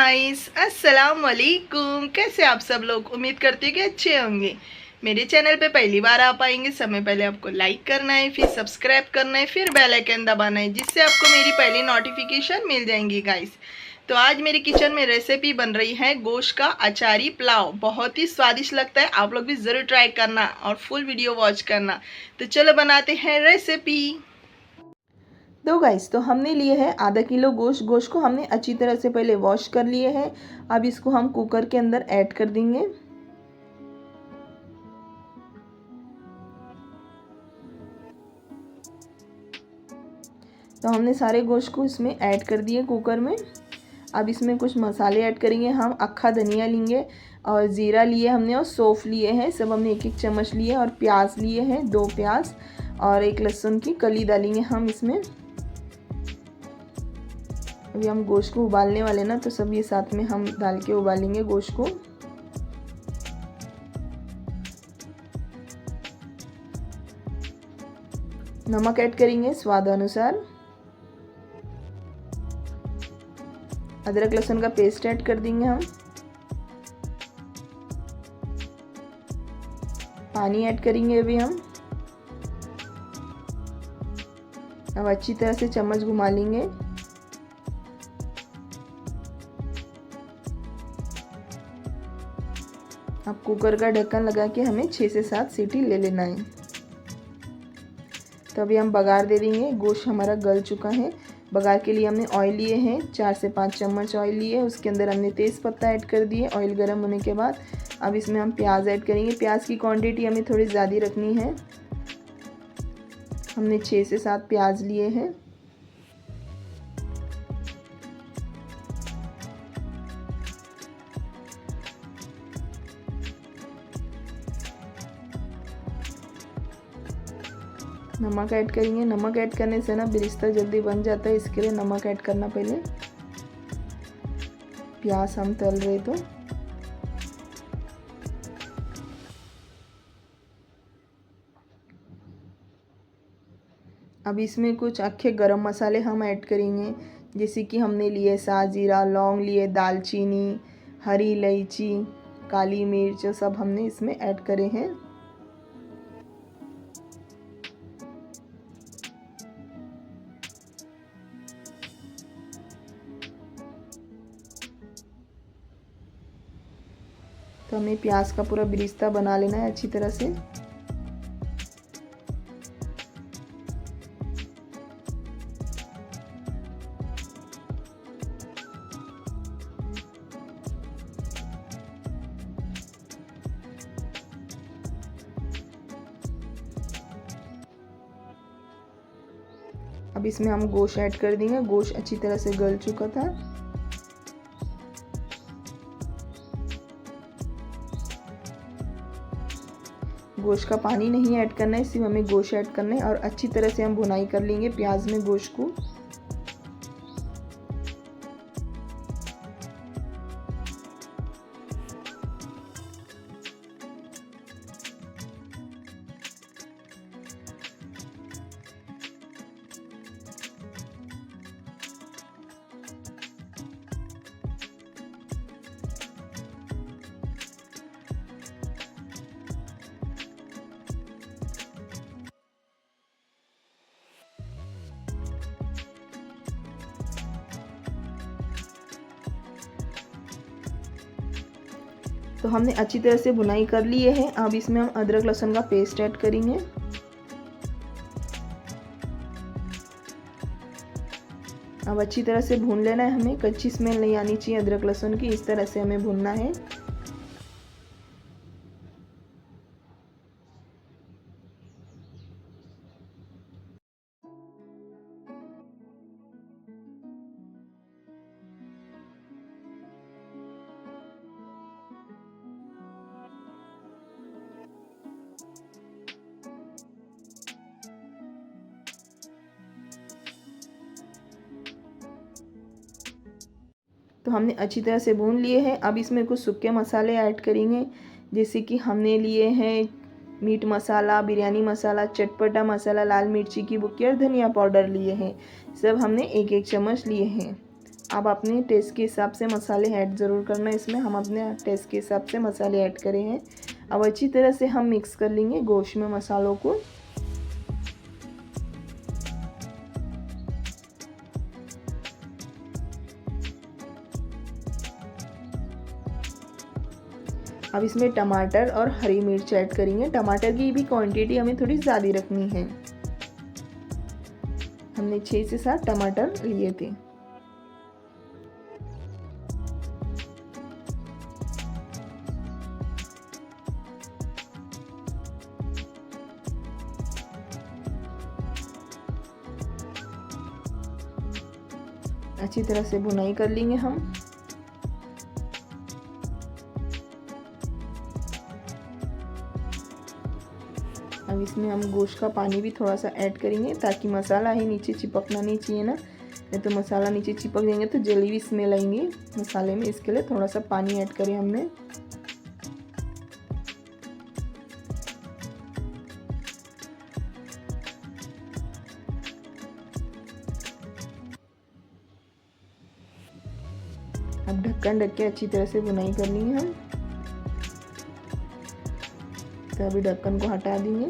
Guys, अस्सलाम वालेकुम। कैसे आप सब लोग? उम्मीद करती हूँ कि अच्छे होंगे। मेरे चैनल पे पहली बार आप आएंगे, समय पहले आपको लाइक करना है, फिर सब्सक्राइब करना है, फिर बेल आइकन दबाना है, जिससे आपको मेरी पहली नोटिफिकेशन मिल जाएंगी गाइस। तो आज मेरे किचन में रेसिपी बन रही है गोश्त का अचारी पुलाव। बहुत ही स्वादिष्ट लगता है, आप लोग भी ज़रूर ट्राई करना और फुल वीडियो वॉच करना। तो चलो बनाते हैं रेसिपी। दो गाइस, तो हमने लिए है आधा किलो गोश्त। गोश्त को हमने अच्छी तरह से पहले वॉश कर लिए हैं। अब इसको हम कुकर के अंदर ऐड कर देंगे। तो हमने सारे गोश्त को इसमें ऐड कर दिए कुकर में। अब इसमें कुछ मसाले ऐड करेंगे हम। अक्खा धनिया लेंगे और ज़ीरा लिए हमने और सौंफ लिए हैं, सब हमने एक एक चम्मच लिए। और प्याज लिए हैं, 2 प्याज और 1 लहसुन की कली डालेंगे हम इसमें। अभी हम गोश्त को उबालने वाले ना, तो सब ये साथ में हम डाल के उबालेंगे गोश्त को। नमक ऐड करेंगे स्वाद अनुसार। अदरक लहसुन का पेस्ट ऐड कर देंगे हम। पानी ऐड करेंगे अभी हम। अब अच्छी तरह से चम्मच घुमा लेंगे। अब कुकर का ढक्कन लगा के हमें 6 से 7 सीटी ले लेना है। तो अभी हम बघार दे देंगे। गोश्त हमारा गल चुका है। बघार के लिए हमने ऑयल लिए हैं, 4 से 5 चम्मच ऑयल लिए। उसके अंदर हमने तेज़ पत्ता ऐड कर दिए ऑयल गर्म होने के बाद। अब इसमें हम प्याज ऐड करेंगे। प्याज की क्वांटिटी हमें थोड़ी ज़्यादा रखनी है। हमने 6 से 7 प्याज लिए हैं। नमक ऐड करेंगे। नमक ऐड करने से ना बिरिस्ता जल्दी बन जाता है, इसके लिए नमक ऐड करना पहले। प्याज हम तल रहे तो अब इसमें कुछ अक्खे गरम मसाले हम ऐड करेंगे, जैसे कि हमने लिए साजीरा, लौंग लिए, दालचीनी, हरी इलायची, काली मिर्च, सब हमने इसमें ऐड करे हैं। तो हमें प्याज का पूरा बिरिस्ता बना लेना है अच्छी तरह से। अब इसमें हम गोश्त ऐड कर देंगे। गोश्त अच्छी तरह से गल चुका था। गोश्त का पानी नहीं ऐड करना है, सिर्फ हमें गोश्त ऐड करना है और अच्छी तरह से हम भुनाई कर लेंगे प्याज में गोश्त को। तो हमने अच्छी तरह से बुनाई कर लिए है। अब इसमें हम अदरक लहसुन का पेस्ट ऐड करेंगे। अब अच्छी तरह से भून लेना है हमें, कच्ची स्मेल नहीं आनी चाहिए अदरक लहसुन की, इस तरह से हमें भूनना है। तो हमने अच्छी तरह से भून लिए हैं। अब इसमें कुछ सूखे मसाले ऐड करेंगे, जैसे कि हमने लिए हैं मीट मसाला, बिरयानी मसाला, चटपटा मसाला, लाल मिर्ची की बुक्की और धनिया पाउडर लिए हैं। सब हमने एक एक चम्मच लिए हैं। अब अपने टेस्ट के हिसाब से मसाले ऐड ज़रूर करना है। इसमें हम अपने टेस्ट के हिसाब से मसाले ऐड करे हैं। अब अच्छी तरह से हम मिक्स कर लेंगे गोश्त में मसालों को। अब इसमें टमाटर और हरी मिर्च ऐड करेंगे। टमाटर की भी क्वांटिटी हमें थोड़ी ज़्यादा रखनी है। हमने 6 से 7 टमाटर लिए थे। अच्छी तरह से भुनाई कर लेंगे हम। अब इसमें हम गोश्त का पानी भी थोड़ा सा ऐड करेंगे ताकि मसाला ही नीचे चिपकना नहीं चाहिए ना, नहीं तो मसाला नीचे चिपक जाएंगे तो जली हुई स्मेल आएंगी मसाले में। इसके लिए थोड़ा सा पानी ऐड करें हमने। अब ढक्कन ढक के अच्छी तरह से बुनाई करनी है हम। तो अभी ढक्कन को हटा देंगे।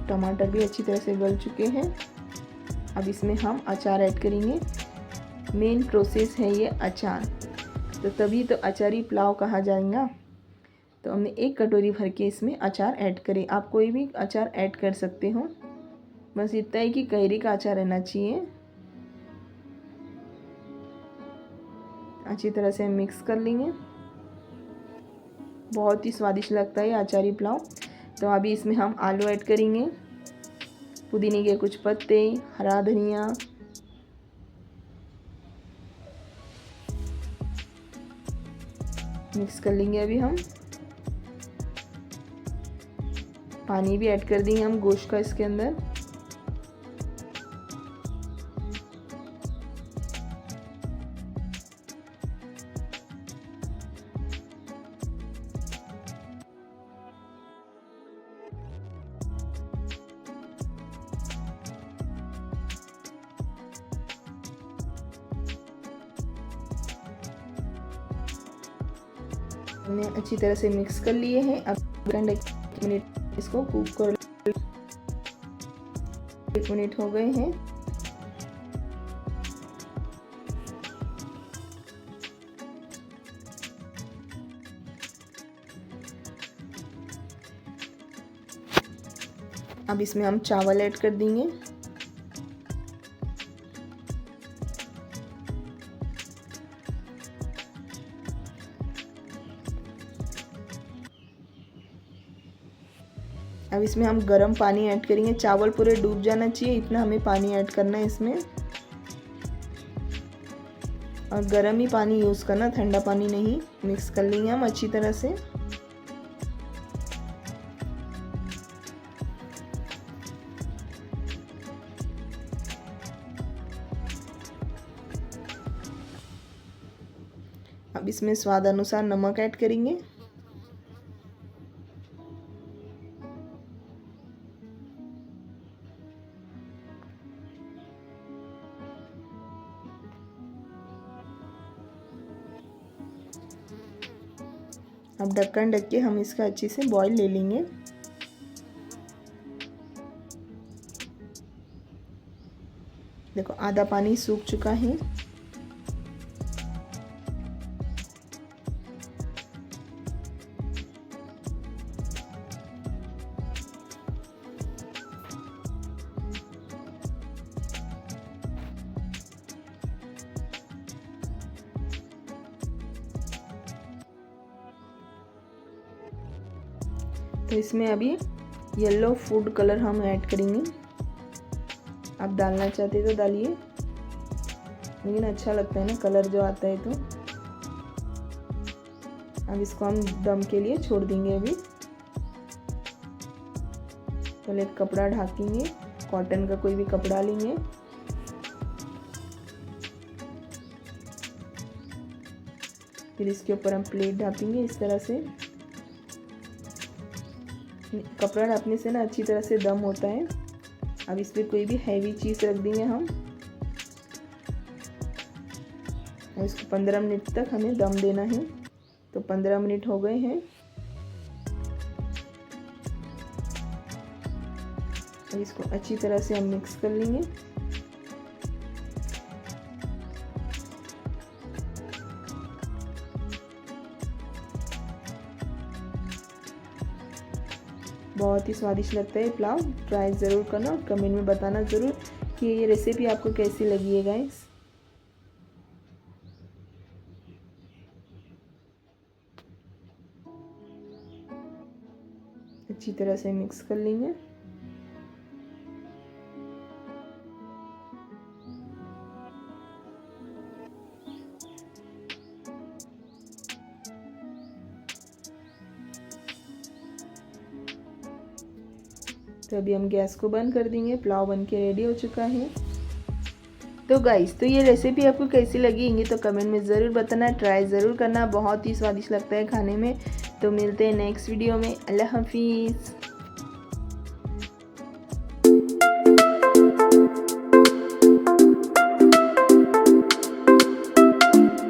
टमाटर भी अच्छी तरह से गल चुके हैं। अब इसमें हम अचार ऐड करेंगे। मेन प्रोसेस है ये अचार, तो तभी तो अचारी पुलाव कहा जाएगा। तो हमने 1 कटोरी भर के इसमें अचार ऐड करें। आप कोई भी अचार ऐड कर सकते हो, बस इतना ही कि कैरी का अचार रहना चाहिए। अच्छी तरह से मिक्स कर लेंगे। बहुत ही स्वादिष्ट लगता है अचारी पुलाव। तो अभी इसमें हम आलू ऐड करेंगे, पुदीने के कुछ पत्ते, हरा धनिया, मिक्स कर लेंगे। अभी हम पानी भी ऐड कर देंगे हम गोश्त का इसके अंदर। हमने अच्छी तरह से मिक्स कर लिए हैं। अब 1 मिनट इसको कुक कर। 1 मिनट हो गए हैं। अब इसमें हम चावल ऐड कर देंगे। अब इसमें हम गर्म पानी ऐड करेंगे। चावल पूरे डूब जाना चाहिए, इतना हमें पानी ऐड करना है इसमें। और गर्म ही पानी यूज़ करना, ठंडा पानी नहीं। मिक्स कर लेंगे हम अच्छी तरह से। अब इसमें स्वाद अनुसार नमक ऐड करेंगे। अब ढक्कन ढक के हम इसका अच्छे से बॉईल ले लेंगे। देखो आधा पानी सूख चुका है। तो इसमें अभी येलो फूड कलर हम ऐड करेंगे। आप डालना चाहते तो डालिए, लेकिन अच्छा लगता है ना कलर जो आता है। तो अब इसको हम दम के लिए छोड़ देंगे। अभी पहले एक कपड़ा ढाकेंगे, कॉटन का कोई भी कपड़ा लेंगे। फिर इसके ऊपर हम प्लेट ढाकेंगे इस तरह से। कपड़ा ढकने से ना अच्छी तरह से दम होता है। अब इस पर कोई भी हैवी चीज़ रख देंगे हम और इसको 15 मिनट तक हमें दम देना है। तो 15 मिनट हो गए हैं। अब इसको अच्छी तरह से हम मिक्स कर लेंगे। बहुत ही स्वादिष्ट लगता है पुलाव। ट्राई ज़रूर करना और कमेंट में बताना ज़रूर कि ये रेसिपी आपको कैसी लगी है गाइस। अच्छी तरह से मिक्स कर लेंगे। तो अभी हम गैस को बंद कर देंगे। पुलाव बन के रेडी हो चुका है। तो गाइस, तो ये रेसिपी आपको कैसी लगी ये तो कमेंट में ज़रूर बताना। ट्राई ज़रूर करना, बहुत ही स्वादिष्ट लगता है खाने में। तो मिलते हैं नेक्स्ट वीडियो में। अल्लाह हाफिज़।